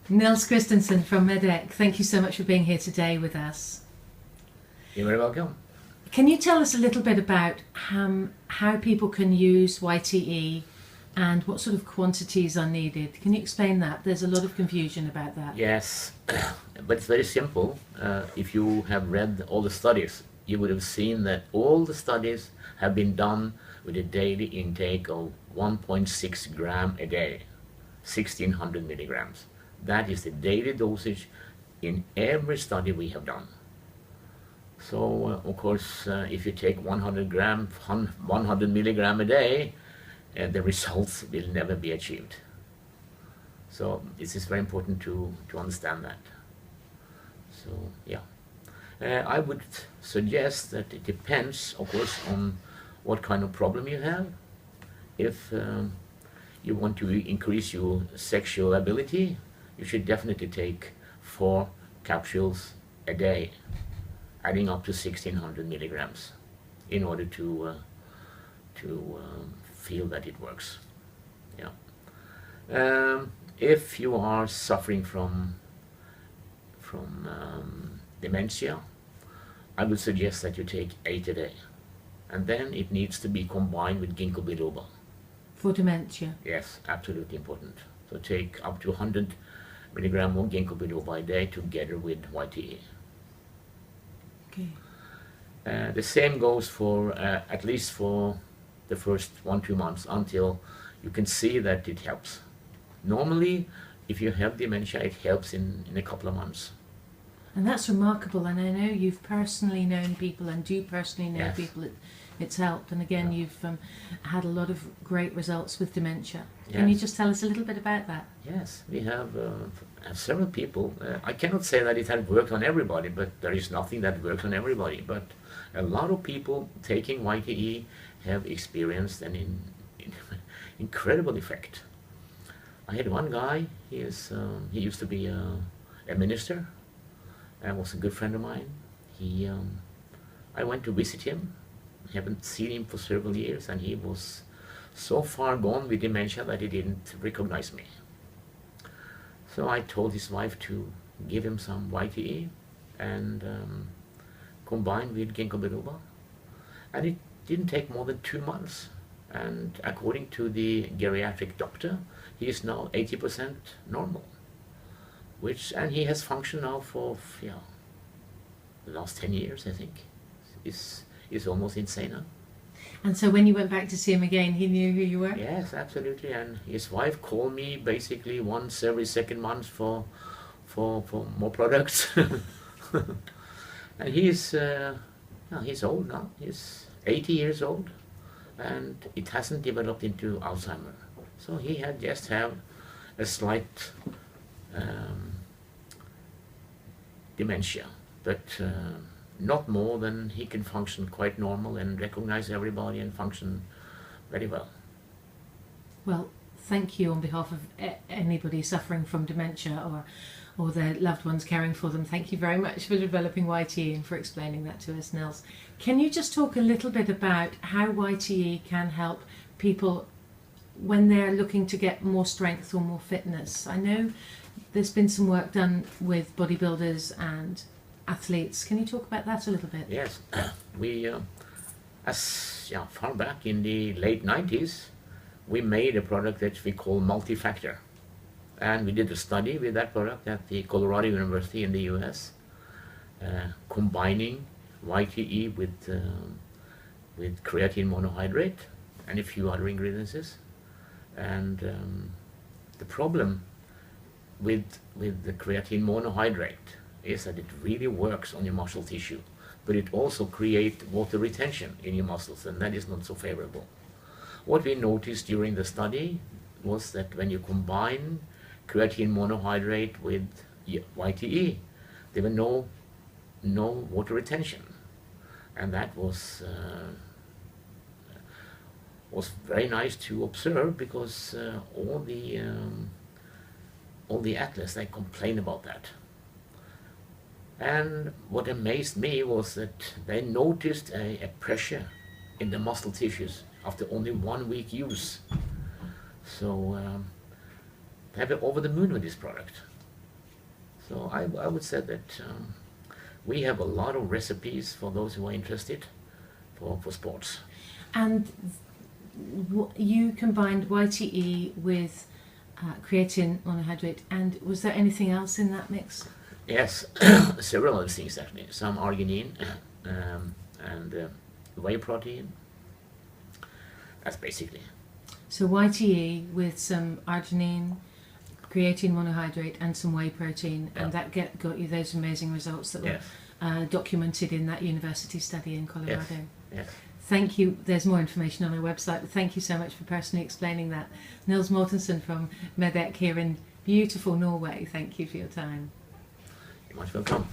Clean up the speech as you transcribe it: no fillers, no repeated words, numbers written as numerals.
Nils Christensen from Medec, thank you so much for being here today with us. You're very welcome. Can you tell us a little bit about how people can use YTE and what sort of quantities are needed? Can you explain that? There's a lot of confusion about that. Yes, but it's very simple. If you have read all the studies, you would have seen that all the studies have been done with a daily intake of 1.6 gram a day, 1600 milligrams. That is the daily dosage in every study we have done. So, of course, if you take 100 milligram a day, the results will never be achieved. So this is very important to understand that. So, yeah. I would suggest that it depends, of course, on what kind of problem you have. If you want to increase your sexual ability, you should definitely take 4 capsules a day, adding up to 1600 milligrams in order to feel that it works. Yeah. If you are suffering from dementia, I would suggest that you take 8 a day, and then it needs to be combined with ginkgo biloba. For dementia? Yes, absolutely important. So take up to 100 milligram of ginkgo biloba a day together with YTE. Okay. The same goes for at least for the first 1-2 months until you can see that it helps. Normally, if you have dementia, it helps in a couple of months. And that's remarkable, and I know you've personally known people and do personally know Yes. people it's helped, and again Yeah. you've had a lot of great results with dementia. Yes. Can you just tell us a little bit about that? Yes, we have several people. I cannot say that it had worked on everybody, but there is nothing that works on everybody. But a lot of people taking YTE have experienced an incredible effect. I had one guy, he used to be a minister, and was a good friend of mine. I went to visit him. I haven't seen him for several years, and he was so far gone with dementia that he didn't recognize me. So I told his wife to give him some YTE and combine with ginkgo biloba. And it didn't take more than 2 months. And according to the geriatric doctor, he is now 80% normal. And he has functioned now for the last 10 years, I think. It's almost insane now. And so when you went back to see him again, he knew who you were? Yes, absolutely. And his wife called me basically once every second month for more products. And he's old now. He's 80 years old, and it hasn't developed into Alzheimer. So he had just have a slight dementia, but not more than he can function quite normal and recognize everybody and function very well. Well, thank you on behalf of anybody suffering from dementia or their loved ones caring for them. Thank you very much for developing YTE and for explaining that to us, Nils. Can you just talk a little bit about how YTE can help people when they're looking to get more strength or more fitness? I know there's been some work done with bodybuilders and athletes. Can you talk about that a little bit? Yes, we, far back in the late 90s, we made a product that we call Multifactor. And we did a study with that product at the Colorado University in the US, combining YTE with creatine monohydrate and a few other ingredients. And the problem with the creatine monohydrate is that it really works on your muscle tissue, but it also creates water retention in your muscles, and that is not so favorable. What we noticed during the study was that when you combine creatine monohydrate with YTE, there were no water retention, and that was very nice to observe, because all the athletes, they complain about that. And what amazed me was that they noticed a pressure in the muscle tissues after only 1 week use. So they were over the moon with this product. So I would say that we have a lot of recipes for those who are interested for sports. And you combined YTE with creatine monohydrate, and was there anything else in that mix? Yes, several other things actually. Some arginine and whey protein. That's basically. So YTE with some arginine, creatine monohydrate, and some whey protein, Yeah. and that got you those amazing results that were Yes. documented in that university study in Colorado. Yes. Thank you. There's more information on our website, but thank you so much for personally explaining that. Nils Mortensen from Medec here in beautiful Norway, thank you for your time. You're much welcome.